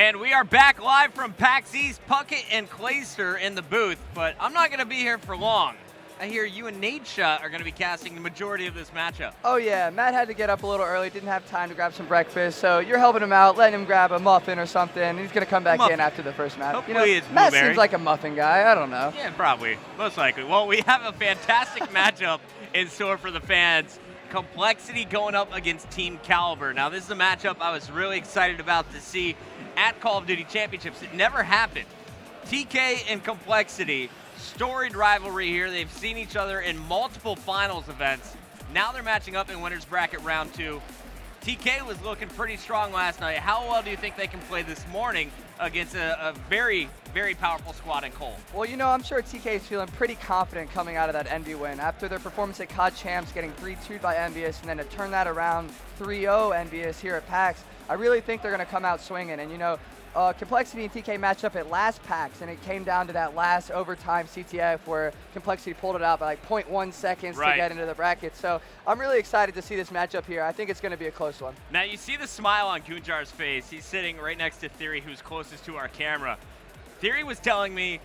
And we are back live from PAX East, Puckett and Clayster in the booth, but I'm not going to be here for long. I hear you and Nadeshot are going to be casting the majority of this matchup. Oh yeah, Matt had to get up a little early, didn't have time to grab some breakfast, so you're helping him out, letting him grab a muffin or something, and he's going to come back in after the first match. Hopefully it's Matt blueberry. seems like a muffin guy, I don't know. Yeah, probably, most likely. Well, we have a fantastic matchup in store for the fans. Complexity going up against Team Kaliber. Now, this is a matchup I was really excited about to see at Call of Duty Championships. It never happened. TK and Complexity, storied rivalry here. They've seen each other in multiple finals events. Now they're matching up in Winners Bracket Round 2. TK was looking pretty strong last night. How well do you think they can play this morning against a very, very powerful squad in Cole? Well, you know, I'm sure TK is feeling pretty confident coming out of that Envy win. After their performance at CoD Champs, getting 3-2'd by Envious, and then to turn that around 3-0 Envious here at PAX, I really think they're going to come out swinging. And, you know, Complexity and TK matched up at last PAX, and it came down to that last overtime CTF where Complexity pulled it out by like 0.1 seconds to get into the bracket. So I'm really excited to see this matchup here. I think it's going to be a close one. Now you see the smile on Gunjar's face. He's sitting right next to Theory, who's closest to our camera. Theory was telling me,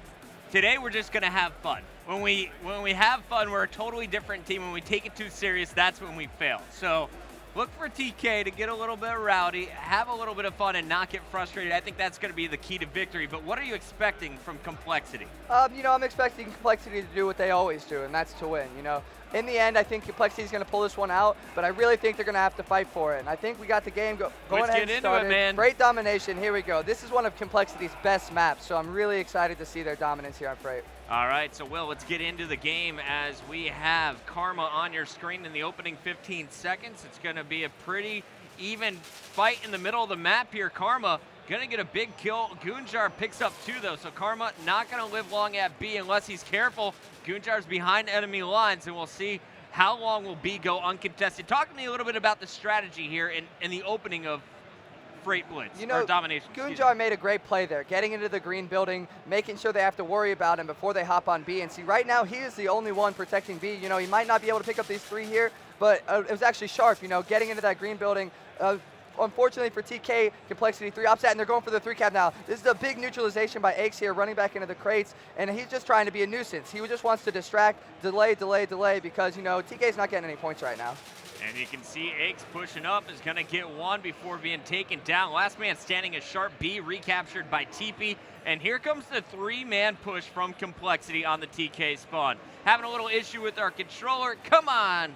today we're just going to have fun. When we have fun, we're a totally different team. When we take it too serious, that's when we fail. So look for TK to get a little bit rowdy, have a little bit of fun, and not get frustrated. I think that's going to be the key to victory. But what are you expecting from Complexity? You know, I'm expecting Complexity to do what they always do, and that's to win. You know, in the end, I think Complexity is going to pull this one out, but I really think they're going to have to fight for it. And I think we got the game going ahead and started. Man. Great domination. Here we go. This is one of Complexity's best maps, so I'm really excited to see their dominance here on Freight. All right, so Will, let's get into the game as we have Karma on your screen in the opening 15 seconds. It's going to be a pretty even fight in the middle of the map here. Karma going to get a big kill. Gunjar picks up 2, though, so Karma not going to live long at B unless he's careful. Gunjar's behind enemy lines, and we'll see how long will B go uncontested. Talk to me a little bit about the strategy here in the opening of Freight Blitz, you know, or Domination. Gunjar made a great play there, getting into the green building, making sure they have to worry about him before they hop on B. And see, right now, he is the only one protecting B. You know, he might not be able to pick up these 3 here, but it was actually Sharp, you know, getting into that green building. Unfortunately for TK, Complexity 3 ops that, and they're going for the 3 cap now. This is a big neutralization by Aches here, running back into the crates, and he's just trying to be a nuisance. He just wants to distract, delay, because, you know, TK's not getting any points right now. And you can see Aches pushing up, is going to get 1 before being taken down. Last man standing is Sharp B, recaptured by TP. And here comes the 3-man push from Complexity on the TK spawn. Having a little issue with our controller. Come on,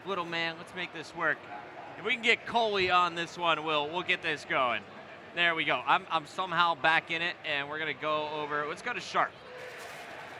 little man, let's make this work. If we can get Coley on this one, we'll get this going. There we go. I'm somehow back in it, and we're going to go over. Let's go to Sharp.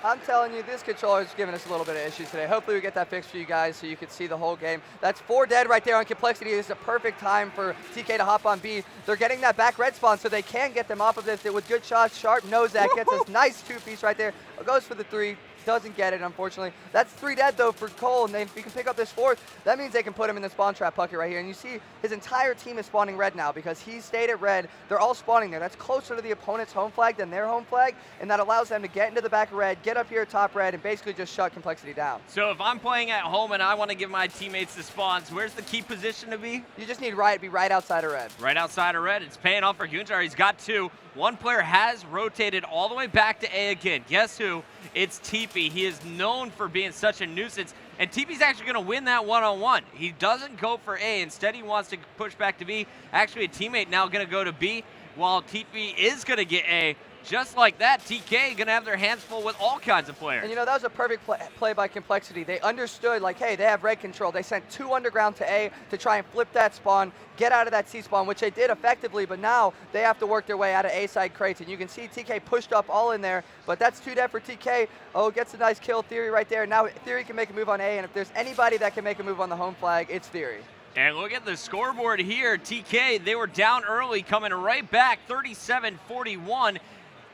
I'm telling you, this controller is giving us a little bit of issues today. Hopefully we get that fixed for you guys so you can see the whole game. That's 4 dead right there on Complexity. This is a perfect time for TK to hop on B. They're getting that back red spawn so they can get them off of this with good shots. Sharp knows that, gets a nice 2-piece right there. Goes for the 3. Doesn't get it, unfortunately. That's 3 dead, though, for Cole, and if he can pick up this 4th, that means they can put him in the spawn trap bucket right here. And you see his entire team is spawning red now because he stayed at red. They're all spawning there. That's closer to the opponent's home flag than their home flag, and that allows them to get into the back of red, get up here at top red, and basically just shut Complexity down. So if I'm playing at home and I want to give my teammates the spawns, where's the key position to be? You just need Riot to be right outside of red. Right outside of red. It's paying off for Gunjar. He's got 2. One player has rotated all the way back to A again. Guess who? It's TP. He is known for being such a nuisance, and TP's actually going to win that one-on-one. He doesn't go for A. Instead, he wants to push back to B. Actually, a teammate now going to go to B, while TP is going to get A. Just like that, TK going to have their hands full with all kinds of players. And you know, that was a perfect play by Complexity. They understood, like, hey, they have red control. They sent 2 underground to A to try and flip that spawn, get out of that C spawn, which they did effectively, but now they have to work their way out of A side crates. And you can see TK pushed up all in there, but that's 2 dead for TK. Oh, gets a nice kill. Theory right there. Now Theory can make a move on A, and if there's anybody that can make a move on the home flag, it's Theory. And look at the scoreboard here. TK, they were down early, coming right back, 37-41.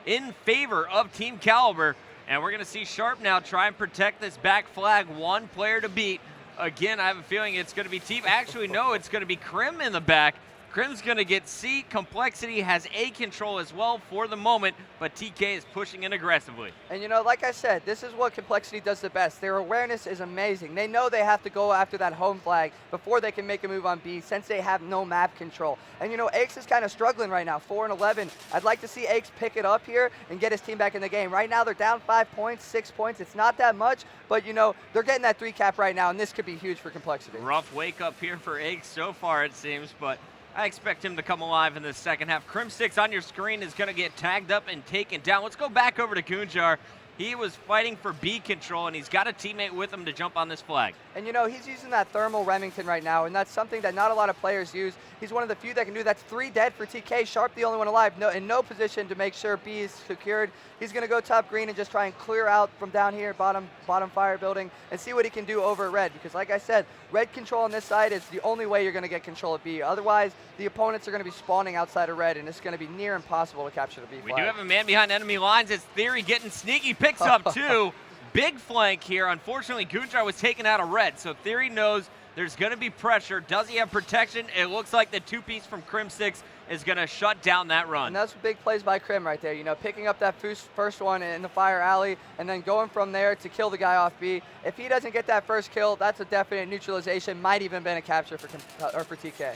In favor of Team Kaliber, and we're going to see Sharp now try and protect this back flag. 1 player to beat. Again, I have a feeling it's going to be Team. Actually, no, it's going to be Krim in the back. Crim's going to get C. Complexity has A control as well for the moment, but TK is pushing in aggressively. And like I said, this is what Complexity does the best. Their awareness is amazing. They know they have to go after that home flag before they can make a move on B, since they have no map control. And Aches is kind of struggling right now, 4-11. I'd like to see Aches pick it up here and get his team back in the game. Right now they're down 5 points, 6 points. It's not that much, but they're getting that 3 cap right now, and this could be huge for Complexity. Rough wake up here for Aches so far, it seems, but I expect him to come alive in the second half. Crim6 on your screen is going to get tagged up and taken down. Let's go back over to Gunjar. He was fighting for B control, and he's got a teammate with him to jump on this flag. And he's using that thermal Remington right now, and that's something that not a lot of players use. He's one of the few that can do that. That's 3 dead for TK. Sharp the only one alive, in no position to make sure B is secured. He's going to go top green and just try and clear out from down here, bottom fire building, and see what he can do over red. Because like I said, red control on this side is the only way you're going to get control of B. Otherwise, the opponents are going to be spawning outside of red, and it's going to be near impossible to capture the B flag. We do have a man behind enemy lines. It's Theory getting sneaky. Picks up 2. Big flank here. Unfortunately, Gunjar was taken out of red, so Theory knows there's going to be pressure. Does he have protection? It looks like the 2-piece from Crim6 is going to shut down that run. And that's big plays by Crim right there. Picking up that first one in the fire alley and then going from there to kill the guy off B. If he doesn't get that first kill, that's a definite neutralization. Might even been a capture for TK.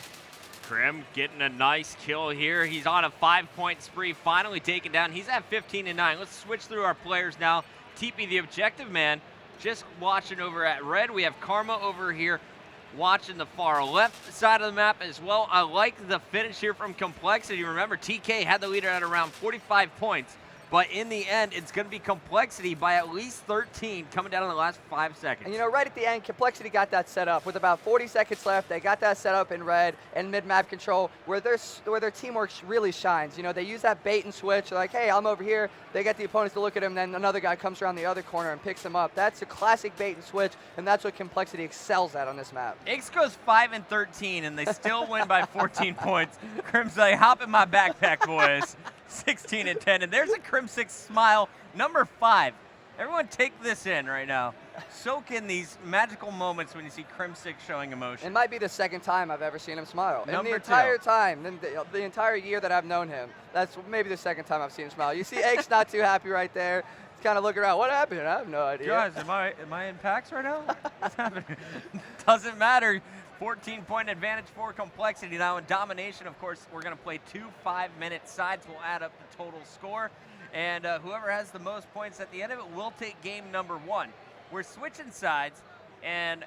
Crim getting a nice kill here. He's on a 5-point spree, finally taken down. He's at 15-9. Let's switch through our players now. TP, the objective man, just watching over at red. We have Karma over here watching the far left side of the map as well. I like the finish here from Complexity. Remember, TK had the leader at around 45 points. But in the end, it's going to be Complexity by at least 13 coming down in the last 5 seconds. And right at the end, Complexity got that set up. With about 40 seconds left, they got that set up in red and mid-map control where their teamwork really shines. They use that bait and switch. They're like, hey, I'm over here. They get the opponents to look at him, then another guy comes around the other corner and picks him up. That's a classic bait and switch, and that's what Complexity excels at on this map. X goes 5-13, and they still win by 14 points. Crim's like, hop in my backpack, boys. 16-10, and there's a Crim6 smile, number 5. Everyone take this in right now. Soak in these magical moments when you see Crim6 showing emotion. It might be the second time I've ever seen him smile. Number in the entire 2. time, the entire year that I've known him, that's maybe the second time I've seen him smile. You see X not too happy right there. He's kind of looking around. What happened? I have no idea. Guys, am I in PAX right now? What's happening? Doesn't matter. 14-point advantage for Complexity. Now in domination, of course, we're going to play 2 5-minute sides. We'll add up the total score. And whoever has the most points at the end of it will take game number 1. We're switching sides, and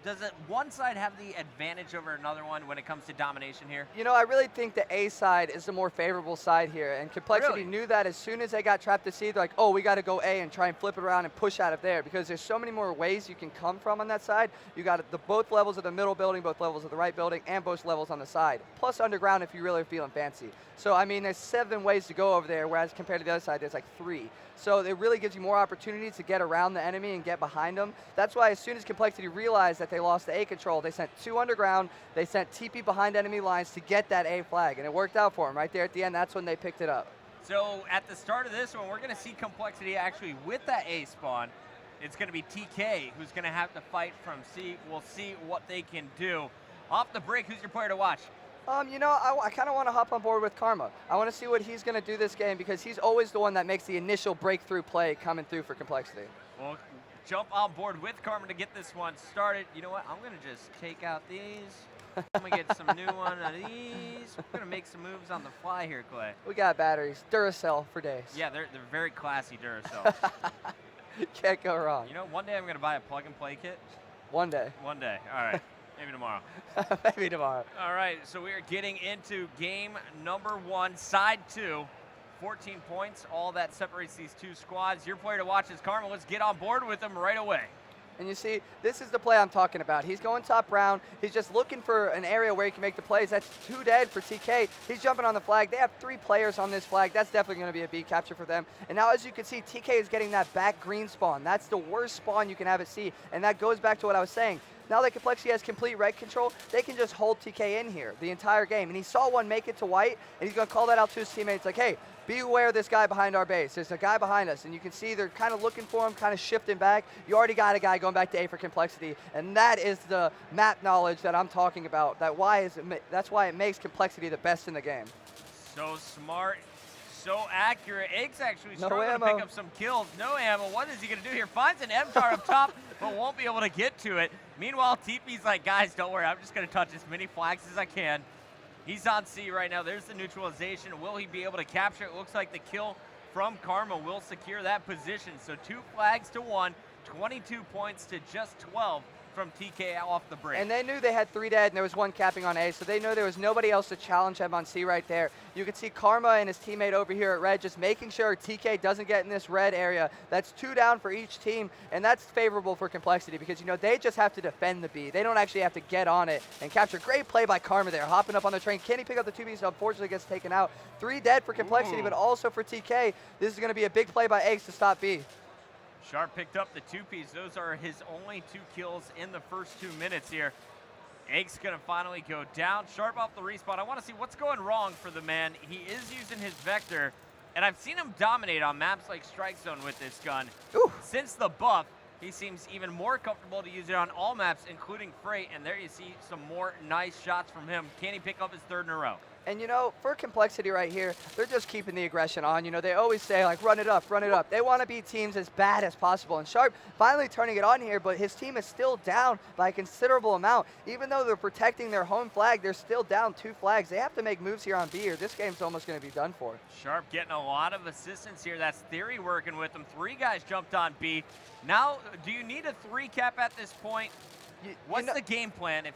does one side have the advantage over another one when it comes to domination here? I really think the A side is the more favorable side here, and Complexity knew that as soon as they got trapped to C, they're like, oh, we got to go A and try and flip it around and push out of there, because there's so many more ways you can come from on that side. You got both levels of the middle building, both levels of the right building, and both levels on the side, plus underground if you're really feeling fancy. So, I mean, there's 7 ways to go over there, whereas compared to the other side, there's like 3. So it really gives you more opportunities to get around the enemy and get behind them. That's why as soon as Complexity realized that they lost the A control, they sent 2 underground, they sent TP behind enemy lines to get that A flag, and it worked out for them. Right there at the end, that's when they picked it up. So at the start of this one, we're going to see Complexity actually with that A spawn. It's going to be TK who's going to have to fight from C. We'll see what they can do. Off the break, who's your player to watch? I kind of want to hop on board with Karma. I want to see what he's going to do this game, because he's always the one that makes the initial breakthrough play coming through for Complexity. Well, jump on board with Karma to get this one started. You know what? I'm going to just take out these. I'm going to get some new one of these. We're going to make some moves on the fly here, Clay. We got batteries. Duracell for days. Yeah, they're very classy Duracell. Can't go wrong. One day I'm going to buy a plug-and-play kit. One day. One day. All right. Maybe tomorrow. Maybe tomorrow. All right, so we are getting into game number 1, side 2. 14 points, all that separates these 2 squads. Your player to watch is Karma. Let's get on board with him right away. And you see, this is the play I'm talking about. He's going top round. He's just looking for an area where he can make the plays. That's 2 dead for TK. He's jumping on the flag. They have 3 players on this flag. That's definitely going to be a B capture for them. And now, as you can see, TK is getting that back green spawn. That's the worst spawn you can have at C. And that goes back to what I was saying. now that Complexity has complete red control, they can just hold TK in here the entire game. And he saw one make it to white, and he's going to call that out to his teammates like, hey, be aware of this guy behind our base. There's a guy behind us, and you can see they're kind of looking for him, kind of shifting back. You already got a guy going back to A for Complexity, and that is the map knowledge that I'm talking about. That's why it makes Complexity the best in the game. So smart, so accurate. Eggs actually No struggling ammo. to pick up some kills. No ammo. What is he going to do here? Finds an M-Tar up top, but won't be able to get to it. Meanwhile, TP's like, guys, don't worry. I'm just going to touch as many flags as I can. He's on C right now. There's the neutralization. Will he be able to capture it? Looks like the kill from Karma will secure that position. So 2 flags to 1, 22 points to just 12 from TK off the break. And they knew they had 3 dead, and there was 1 capping on A, so they knew there was nobody else to challenge him on C right there. You can see Karma and his teammate over here at red just making sure TK doesn't get in this red area. That's 2 down for each team, and that's favorable for Complexity because, you know, they just have to defend the B. They don't actually have to get on it and capture. Great play by Karma there, hopping up on the train. Can he pick up the 2 Bs? Unfortunately gets taken out. 3 dead for Complexity, but also for TK. This is going to be a big play by Eggs to stop B. Sharp picked up the 2Ps. Those are his only 2 kills in the first 2 minutes here. Egg's going to finally go down. Sharp off the respawn. I want to see what's going wrong for the man. He is using his Vector, and I've seen him dominate on maps like Strike Zone with this gun. Ooh. Since the buff, he seems even more comfortable to use it on all maps, including Freight, and there you see some more nice shots from him. Can he pick up his 3rd in a row? And, you know, for Complexity right here, they're just keeping the aggression on. You know, they always say, like, run it up, run it up. They want to beat teams as bad as possible. And Sharp finally turning it on here, but his team is still down by a considerable amount. Even though they're protecting their home flag, they're still down 2 flags. They have to make moves here on B, or this game's almost going to be done for. Sharp getting a lot of assistance here. That's Theory working with him. 3 guys jumped on B. Now, do you need a 3 cap at this point? What's the game plan if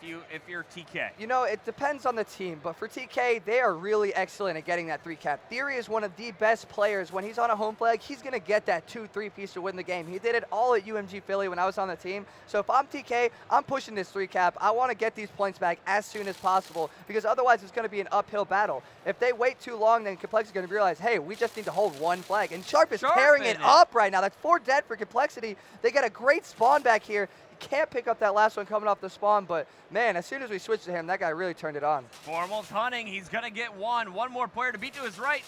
you're TK? You know, it depends on the team, but for TK, they are really excellent at getting that 3 cap. Theory is one of the best players. When he's on a home flag, he's going to get that 2-3 piece to win the game. He did it all at UMG Philly when I was on the team. So if I'm TK, I'm pushing this 3 cap. I want to get these points back as soon as possible because otherwise it's going to be an uphill battle. If they wait too long, then Complexity is going to realize, hey, we just need to hold 1 flag. And Sharp is tearing it up right now. That's 4 dead for Complexity. They got a great spawn back here. Can't pick up that last one coming off the spawn, but man, as soon as we switched to him, that guy really turned it on. Formal's hunting. He's going to get 1 more player to beat to his right.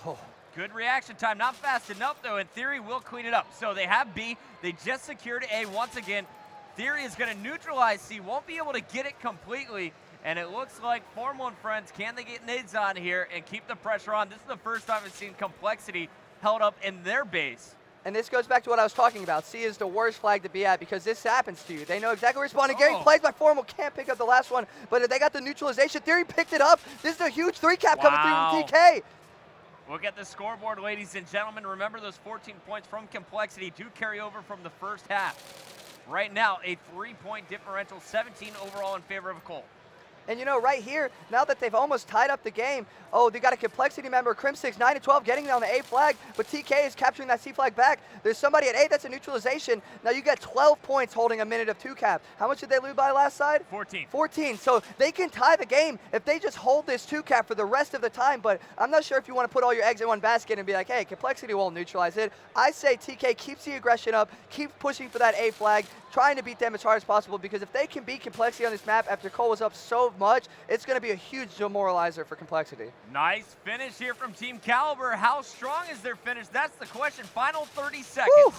Oh. Good reaction time. Not fast enough, though. In Theory, will clean it up. So they have B. They just secured A once again. Theory is going to neutralize C. Won't be able to get it completely. And it looks like Formal and friends, can they get nades on here and keep the pressure on? This is the first time I've seen Complexity held up in their base. And this goes back to what I was talking about. C is the worst flag to be at because this happens to you. They know exactly where you're spawning. Getting plays by Formal, can't pick up the last one, but they got the neutralization. Theory picked it up. This is a huge 3 cap coming through from TK. Look at the scoreboard, ladies and gentlemen. Remember those 14 points from Complexity do carry over from the first half. Right now, a 3-point differential, 17 overall in favor of Cole. And you know, right here, now that they've almost tied up the game, oh, they got a Complexity member, Crim6, 9-12, getting down the A flag, but TK is capturing that C flag back. There's somebody at A, that's a neutralization. Now you get 12 points holding a minute of 2 cap. How much did they lose by last side? 14. 14, so they can tie the game if they just hold this 2 cap for the rest of the time, but I'm not sure if you want to put all your eggs in one basket and be like, hey, Complexity won't neutralize it. I say TK keeps the aggression up, keeps pushing for that A flag, trying to beat them as hard as possible, because if they can beat Complexity on this map after Cole was up so much, it's going to be a huge demoralizer for Complexity. Nice finish here from Team Kaliber. How strong is their finish? That's the question. Final 30 seconds. Woo!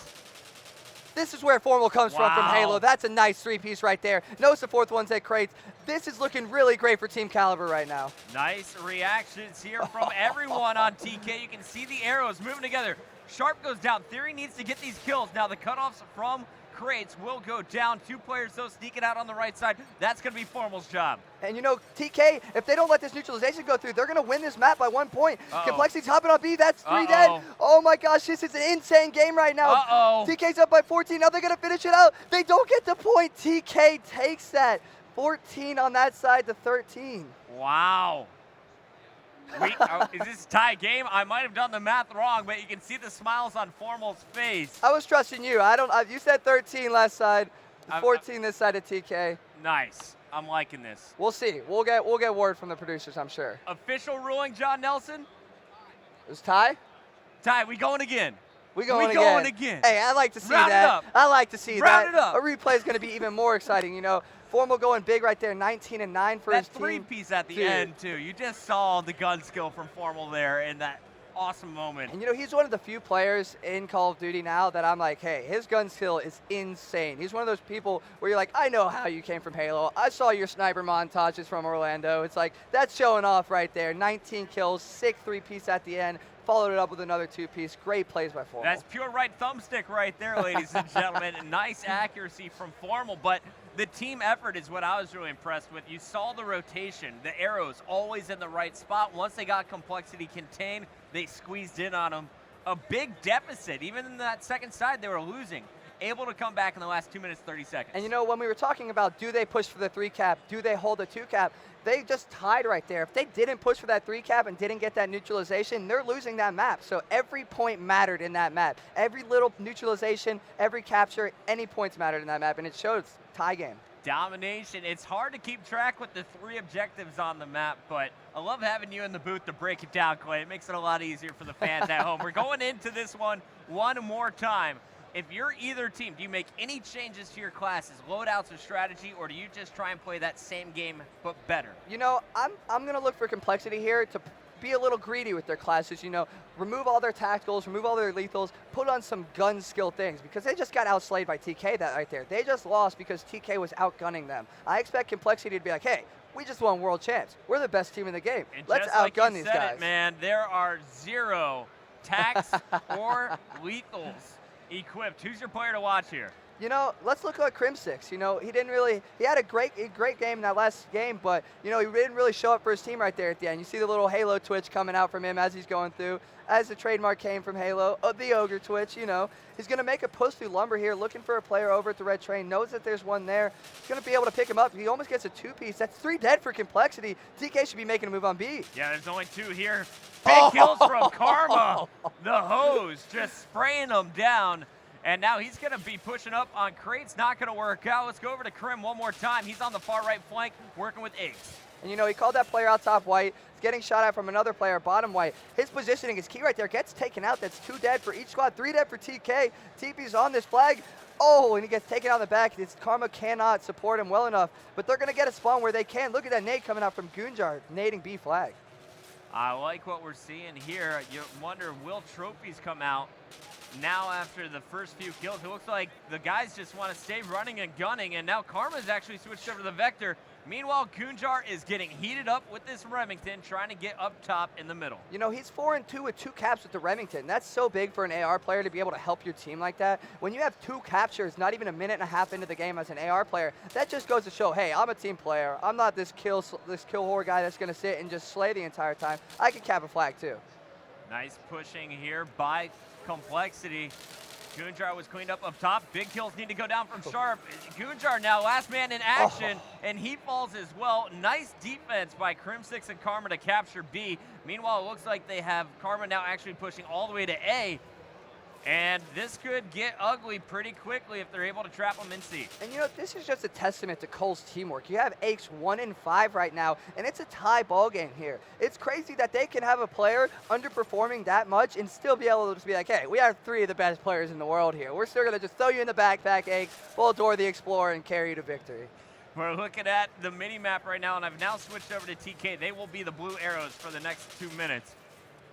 This is where Formal comes from Halo. That's a nice 3-piece right there. Knows the 4th one's at crates. This is looking really great for Team Kaliber right now. Nice reactions here from everyone on TK. You can see the arrows moving together. Sharp goes down. Theory needs to get these kills. Now the cutoffs from crates will go down. 2 players, though, sneaking out on the right side. That's going to be Formal's job. And, you know, TK, if they don't let this neutralization go through, they're going to win this map by 1 point. Complexity's hopping on B. That's 3 dead. Oh, my gosh. This is an insane game right now. TK's up by 14. Now they're going to finish it out. They don't get the point. TK takes that. 14 on that side to 13. Wow. Is this a tie game? I might have done the math wrong, but you can see the smiles on Formal's face. I was trusting you. You said 13 last side, 14 this side of TK. Nice. I'm liking this. We'll see. We'll get word from the producers, I'm sure. Official ruling, John Nelson? It was tie? Tie. We going again. We going again. Hey, I like to see Round it that. up. I like to see Round that. it up. A replay is going to be even more exciting. You know, Formal going big right there, 19-9 for his That team. three-piece at the Dude. end, too. You just saw the gun skill from Formal there in that awesome moment. And you know, he's one of the few players in Call of Duty now that I'm like, hey, his gun skill is insane. He's one of those people where you're like, I know how you came from Halo. I saw your sniper montages from Orlando. It's like, that's showing off right there. 19 kills, sick three-piece at the end, followed it up with another two-piece. Great plays by Formal. That's pure right thumbstick right there, ladies and gentlemen. Nice accuracy from Formal, but the team effort is what I was really impressed with. You saw the rotation, the arrows always in the right spot. Once they got Complexity contained, they squeezed in on them. A big deficit, even in that second side, they were losing. Able to come back in the last 2 minutes, 30 seconds. And you know, when we were talking about do they push for the 3-cap, do they hold the 2-cap, they just tied right there. If they didn't push for that 3-cap and didn't get that neutralization, they're losing that map. So every point mattered in that map. Every little neutralization, every capture, any points mattered in that map, and it shows tie game. Domination. It's hard to keep track with the 3 objectives on the map, but I love having you in the booth to break it down, Clay. It makes it a lot easier for the fans at home. We're going into this one more time. If you're either team, do you make any changes to your classes, loadouts or strategy, or do you just try and play that same game but better? You know, I'm going to look for Complexity here to be a little greedy with their classes, you know, remove all their tacticals, remove all their lethals, put on some gun skill things, because they just got outslayed by TK that right there. They just lost because TK was outgunning them. I expect Complexity to be like, hey, we just won world champs. We're the best team in the game. And let's just like outgun you these said guys. it, man, there are 0 tax or lethals equipped. Who's your player to watch here? You know, let's look at Crim6. You know, he had a great game in that last game, but, you know, he didn't really show up for his team right there at the end. You see the little Halo twitch coming out from him as he's going through, as the trademark came from Halo, the Ogre twitch, you know. He's going to make a push through Lumber here, looking for a player over at the red train, knows that there's one there. He's going to be able to pick him up. He almost gets a 2-piece. That's 3 dead for Complexity. TK should be making a move on B. Yeah, there's only 2 here. Big kills from Karma. The hose just spraying them down. And now he's going to be pushing up on Crates. Not going to work out. Let's go over to Krim one more time. He's on the far right flank working with Iggs. And you know, he called that player out top white. He's getting shot at from another player bottom white. His positioning is key right there. Gets taken out. That's 2 dead for each squad. 3 dead for TK. TP's on this flag. Oh, and he gets taken out in the back. This Karma cannot support him well enough. But they're going to get a spawn where they can. Look at that nade coming out from Gunjar, nading B flag. I like what we're seeing here. You wonder, will trophies come out? Now after the first few kills, it looks like the guys just want to stay running and gunning, and now Karma's actually switched over to the Vector. Meanwhile, Gunjar is getting heated up with this Remington, trying to get up top in the middle. You know, he's 4-2 with 2 caps with the Remington. That's so big for an AR player to be able to help your team like that. When you have 2 captures, not even a minute and a half into the game as an AR player, that just goes to show, hey, I'm a team player. I'm not this kill whore guy that's going to sit and just slay the entire time. I can cap a flag too. Nice pushing here by Complexity. Gunjar was cleaned up top. Big kills need to go down from Sharp. Gunjar now last man in action, and he falls as well. Nice defense by Crim6 and Karma to capture B. Meanwhile, it looks like they have Karma now actually pushing all the way to A. And this could get ugly pretty quickly if they're able to trap them in C. And you know, this is just a testament to Cole's teamwork. You have Aches 1-5 right now, and it's a tie ball game here. It's crazy that they can have a player underperforming that much and still be able to just be like, hey, we have 3 of the best players in the world here. We're still going to just throw you in the backpack, Aches, we'll adore the Explorer and carry you to victory. We're looking at the mini-map right now, and I've now switched over to TK. They will be the blue arrows for the next 2 minutes.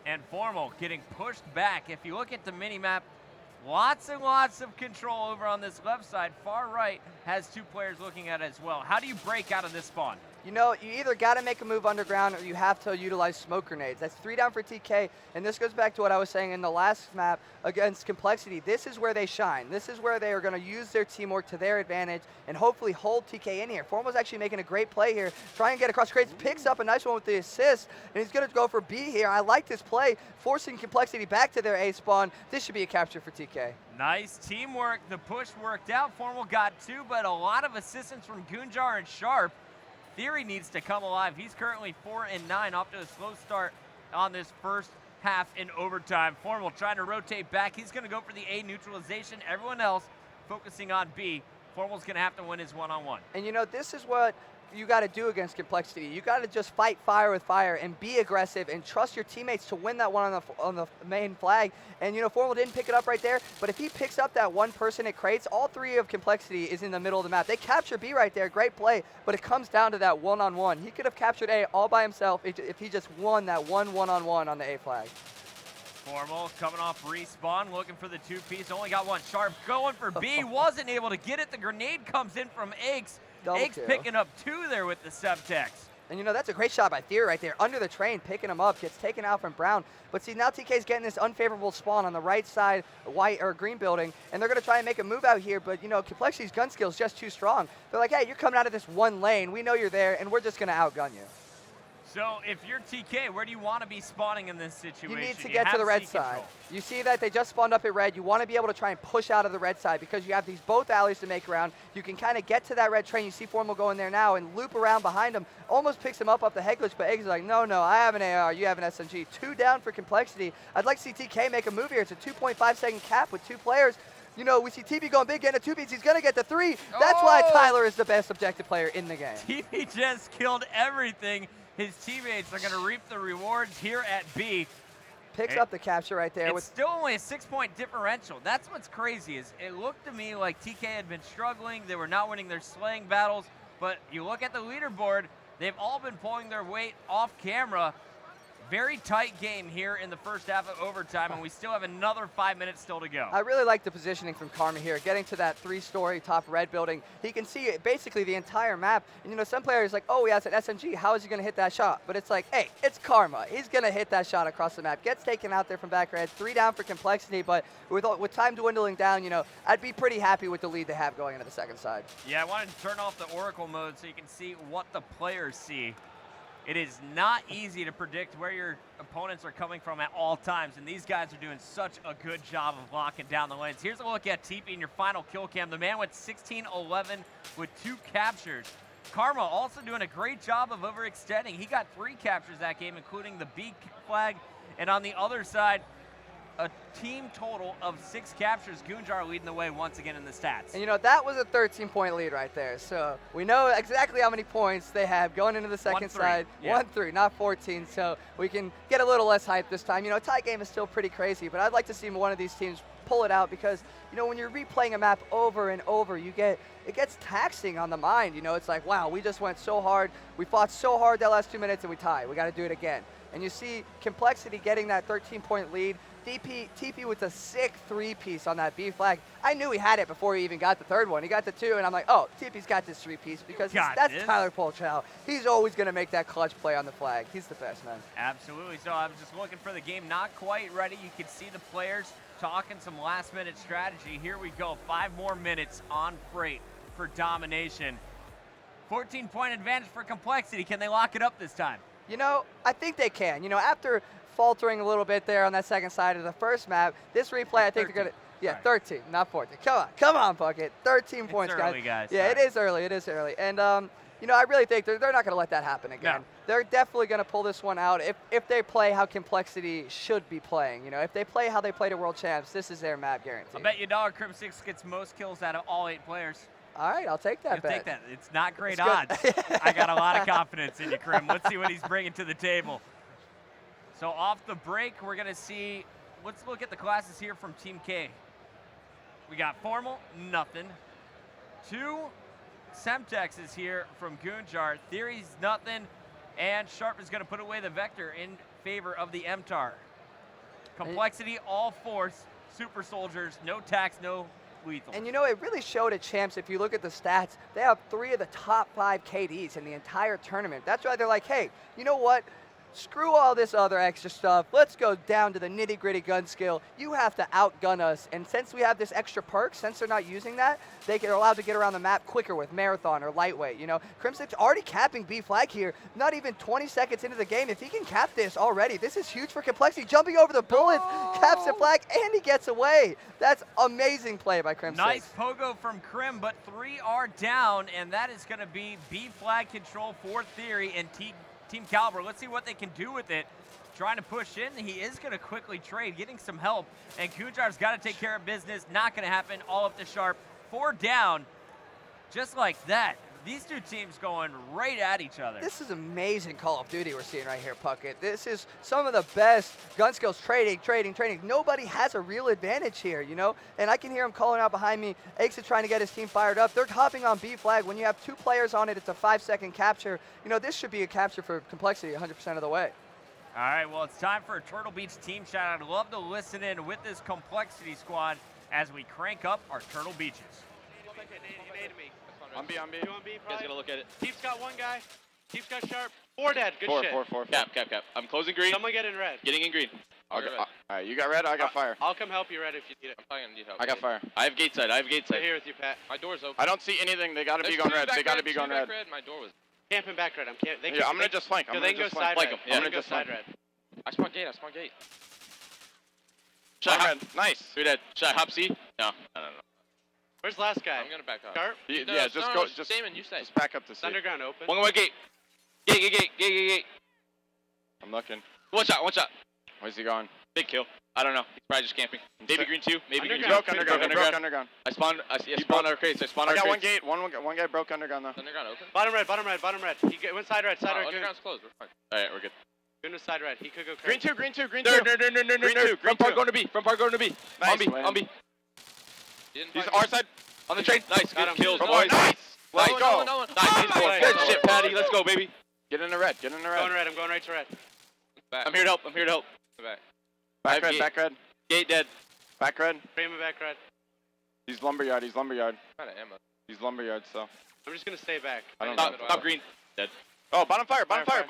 And Formal getting pushed back. If you look at the mini-map, lots and lots of control over on this left side. Far right has 2 players looking at it as well. How do you break out of this spawn? You know, you either got to make a move underground or you have to utilize smoke grenades. That's 3 down for TK, and this goes back to what I was saying in the last map against Complexity. This is where they shine. This is where they are going to use their teamwork to their advantage and hopefully hold TK in here. Formal's actually making a great play here, trying to get across crates, picks up a nice one with the assist, and he's going to go for B here. I like this play, forcing Complexity back to their A spawn. This should be a capture for TK. Nice teamwork. The push worked out. Formal got 2, but a lot of assistance from Gunjar and Sharp. Theory needs to come alive. He's currently 4-9, off to a slow start on this first half in overtime. Formal trying to rotate back. He's going to go for the A neutralization. Everyone else focusing on B. Formal's going to have to win his one-on-one. And you know, this is what you got to do against Complexity. You got to just fight fire with fire and be aggressive and trust your teammates to win that one on the main flag. And Formal didn't pick it up right there, but if he picks up that one person it creates, all three of Complexity is in the middle of the map. They capture B right there, great play, but it comes down to that one-on-one. He could have captured A all by himself if he just won that one-on-one on the A flag. Formal coming off respawn, looking for the two-piece. Only got one. Sharp going for B. Wasn't able to get it. The grenade comes in from Aches. Aches picking up 2 there with the Subtex. And that's a great shot by Theory right there. Under the train, picking him up. Gets taken out from Brown. But see, now TK's getting this unfavorable spawn on the right side, white or green building. And they're going to try and make a move out here. But, Complexity's gun skill is just too strong. They're like, hey, you're coming out of this one lane. We know you're there, and we're just going to outgun you. So if you're TK, where do you want to be spawning in this situation? You need to get to the red side. You see that they just spawned up at red. You want to be able to try and push out of the red side because you have these both alleys to make around. You can kind of get to that red train. You see Formal going there now and loop around behind him. Almost picks him up the head glitch, but Eggs is like, no, I have an AR. You have an SMG. 2 down for Complexity. I'd like to see TK make a move here. It's a 2.5-second cap with 2 players. We see TP going big, getting a 2-piece. He's going to get the 3. That's why Tyler is the best objective player in the game. TP just killed everything. His teammates are going to reap the rewards here at B. Picks up the capture right there. It's still only a 6-point differential. That's what's crazy is it looked to me like TK had been struggling. They were not winning their slaying battles. But you look at the leaderboard, they've all been pulling their weight off camera. Very tight game here in the first half of overtime, and we still have another 5 minutes still to go. I really like the positioning from Karma here, getting to that 3-story top red building. He can see basically the entire map. And some players like, oh, he has an SMG. How is he going to hit that shot? But it's like, hey, it's Karma. He's going to hit that shot across the map. Gets taken out there from back red. 3 down for Complexity, but with time dwindling down, I'd be pretty happy with the lead they have going into the second side. Yeah, I wanted to turn off the Oracle mode so you can see what the players see. It is not easy to predict where your opponents are coming from at all times, and these guys are doing such a good job of locking down the lanes. Here's a look at TP in your final kill cam. The man went 16-11 with 2 captures. Karma also doing a great job of overextending. He got 3 captures that game, including the B flag, and on the other side, a team total of 6 captures. Gunjar leading the way once again in the stats. And that was a 13-point lead right there. So we know exactly how many points they have going into the second side. Yeah. 1-3, not 14. So we can get a little less hype this time. A tie game is still pretty crazy, but I'd like to see one of these teams pull it out because, when you're replaying a map over and over, it gets taxing on the mind. It's like, wow, we just went so hard. We fought so hard that last 2 minutes and we tied. We got to do it again. And you see Complexity getting that 13-point lead. TP with a sick 3-piece on that B flag. I knew he had it before he even got the 3rd one. He got the 2, and I'm like, oh, TP's got this 3-piece because that's Tyler Polchow. He's always going to make that clutch play on the flag. He's the best, man. Absolutely. So I was just looking for the game. Not quite ready. You can see the players talking some last-minute strategy. Here we go. 5 more minutes on Freight for domination. 14-point advantage for Complexity. Can they lock it up this time? I think they can. After faltering a little bit there on that second side of the first map, this replay, I think they're going to, yeah, 13, not 14. Come on, Bucket. 13 points, early, guys. Yeah, it is early. And, I really think they're not going to let that happen again. No. They're definitely going to pull this one out if they play how Complexity should be playing. If they play how they played at World Champs, this is their map guarantee. I bet you Crim6 gets most kills out of all 8 players. All right, I'll take that bet. Take that. It's not great odds. I got a lot of confidence in you, Krim. Let's see what he's bringing to the table. So off the break, we're going to see, let's look at the classes here from Team K. We got Formal, nothing. 2 Semtexes here from Gunjar. Theory's nothing. And Sharp is going to put away the Vector in favor of the MTAR. Complexity, all force, super soldiers, no tax, no lethal. And it really showed at Champs, if you look at the stats, they have 3 of the top 5 KDs in the entire tournament. That's why they're like, hey, you know what? Screw all this other extra stuff. Let's go down to the nitty-gritty gun skill. You have to outgun us. And since we have this extra perk, since they're not using that, they are allowed to get around the map quicker with Marathon or Lightweight. Crim6 already capping B flag here. Not even 20 seconds into the game. If he can cap this already, this is huge for Complexity. Jumping over the bullets, caps the flag, and he gets away. That's amazing play by Crim6. Nice pogo from Krim, but 3 are down, and that is going to be B flag control for Theory and Team Kaliber. Let's see what they can do with it. Trying to push in. He is going to quickly trade, getting some help. And Kujar's got to take care of business. Not going to happen. All up to Sharp. 4 down. Just like that. These two teams going right at each other. This is amazing Call of Duty we're seeing right here, Puckett. This is some of the best gun skills, trading. Nobody has a real advantage here, you know? And I can hear him calling out behind me. Aches is trying to get his team fired up. They're hopping on B flag. When you have 2 players on it, it's a 5-second capture. You know, this should be a capture for Complexity 100% of the way. All right, well, it's time for a Turtle Beach team shout. I'd love to listen in with this Complexity squad as we crank up our Turtle Beaches. You naded me. On B, on B. You on B, You guys probably? gotta look at it. Team's got 1 guy. Team's got sharp. 4 dead. Good shit. Four. Cap. I'm closing green. Someone get in red. Getting in green. All right, you got red, I got fire. I'll come help you red if you need it. I'm probably gonna need help. I got fire. I have gate side. Right here with you, Pat. My door's open. I don't see anything. They gotta be going red. They gotta be going red. My door was. Camping back red. Yeah, I'm gonna just flank. I'm they gonna can go just side flank. red. Yeah, I'm I'm gonna go just side flank. red. I spawned gate. Shot red. Nice. 3 dead. Should I hop C? No. Where's the last guy? I'm gonna back up. Sharp? Yeah, just go. Just Damon, you stay. just back up to It's C. underground open. One gate. Gate. I'm looking. One shot. Where's he going? Big kill. I don't know. He's probably just camping. Maybe green 2. Maybe green 2. Underground. Broke underground. I spawned our crates. I got one gate. One guy broke underground though. Underground open. Bottom red. He went side red. Underground's closed. We're fine. Alright, we're good. Goon was side red. He could go Green crazy. 2. No. Front part going to B. Nice, On B. He's our side. On the train. Nice. Got Good him. kills, Come boys. on, nice. Let's No go. one. Nice. Good shit, Patty. Let's go, baby. Get in the red. I'm going right to red. I'm here to help. Back red. Gate dead. Back red. Frame it back red. He's lumberyard. Kind of ammo. He's lumberyard. So. I'm just gonna stay back. I don't know. Top green. Dead. Oh, bottom fire. Bottom fire.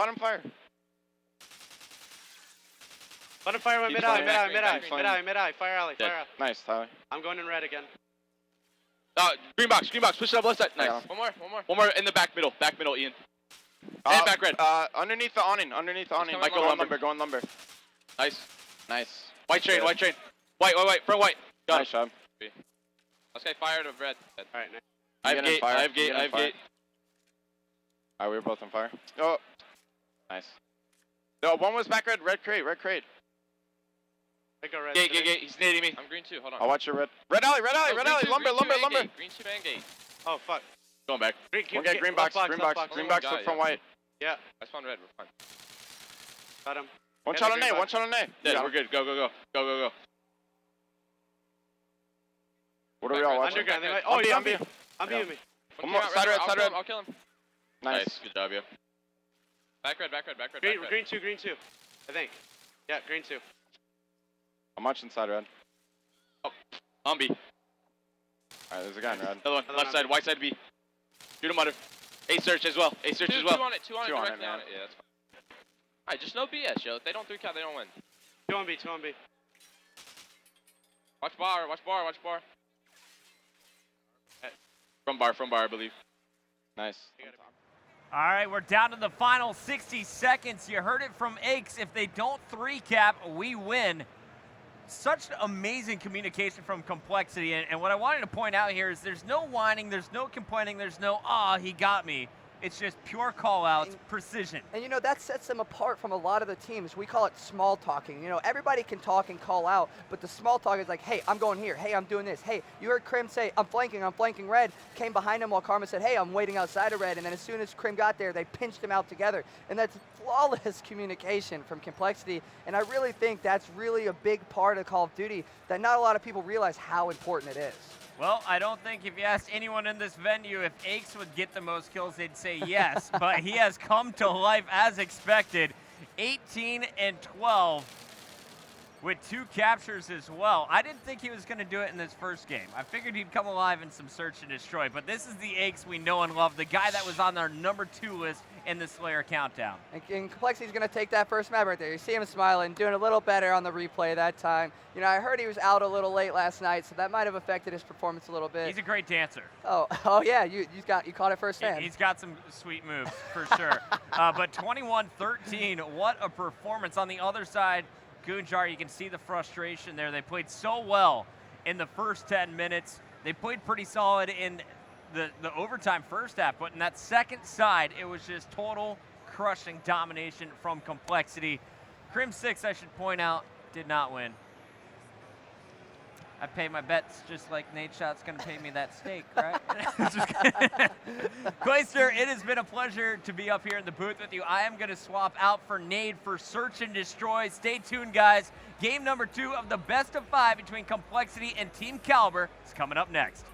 Bottom fire went Keep mid-eye. Fire alley. Nice, Tyler. I'm going in red again. Green box. Push it up left side. Nice. Yeah. One more in the back middle, Ian. And back red. Underneath the awning. coming Might go lumber. Nice. Good. White train. White. Front white. Got Nice it. job. Last guy fired of red. Alright, nice. I have Get in gate. fire. I have Get in fire. gate. Alright, we were both on fire. Oh. Nice. No, one was back red crate. I go red. Gate. He's nading me. I'm green 2. Hold on. I'll watch your red. Red alley, lumber. Green 2 and gate. Oh, fuck. Going back. One guy, green box, Only one look guy, from yeah. white. Yeah, I spawned red. We're fine. got him. One And shot the on green A, box. one shot on A. Dead. Yeah. We're good. Go. What are we all watching? Underground. Back red. Oh, On he's B, on on B. B. I'm Yeah. being me. One more, side red. I'll kill him. Nice. Good job, yo. Back red. Green 2. I think. Yeah, green 2. I'm watching side red. On B. Alright, there's a guy in red. Another one. Another Left one. side. White side B. Shoot him under. A search as well. Two on it, Two on it, directly man. on it. Yeah, that's fine. Alright, just no BS, yo. If they don't 3-count, they don't win. 2 on B. Watch bar. From bar, I believe. Nice. All right, we're down to the final 60 seconds. You heard it from Aches. If they don't 3-cap, we win. Such amazing communication from Complexity. And what I wanted to point out here is there's no whining, there's no complaining, there's no, he got me. It's just pure call-outs, precision. And you know, that sets them apart from a lot of the teams. We call it small talking. You know, everybody can talk and call out, but the small talk is like, hey, I'm going here. Hey, I'm doing this. Hey, you heard Krim say, I'm flanking red. Came behind him while Karma said, hey, I'm waiting outside of red. And then as soon as Krim got there, they pinched him out together. And that's flawless communication from Complexity. And I really think that's really a big part of Call of Duty that not a lot of people realize how important it is. Well, I don't think if you asked anyone in this venue if Aches would get the most kills, they'd say yes, but he has come to life as expected. 18 and 12 with 2 captures as well. I didn't think he was going to do it in this first game. I figured he'd come alive in some search and destroy, but this is the Aches we know and love, the guy that was on our number 2 list in the Slayer countdown. And Complexity's going to take that first map right there. You see him smiling, doing a little better on the replay that time. You know, I heard he was out a little late last night, so that might have affected his performance a little bit. He's a great dancer. Oh yeah, you caught it firsthand. He's got some sweet moves, for sure. But 21-13, what a performance. On the other side, Goonjar, you can see the frustration there. They played so well in the first 10 minutes. They played pretty solid in the overtime first half, but in that second side, it was just total crushing domination from Complexity. Crim 6, I should point out, did not win. I pay my bets just like Nate Shot's going to pay me that steak, right? Clayster, it has been a pleasure to be up here in the booth with you. I am going to swap out for Nade for Search and Destroy. Stay tuned, guys. Game number 2 of the best of 5 between Complexity and Team Kaliber is coming up next.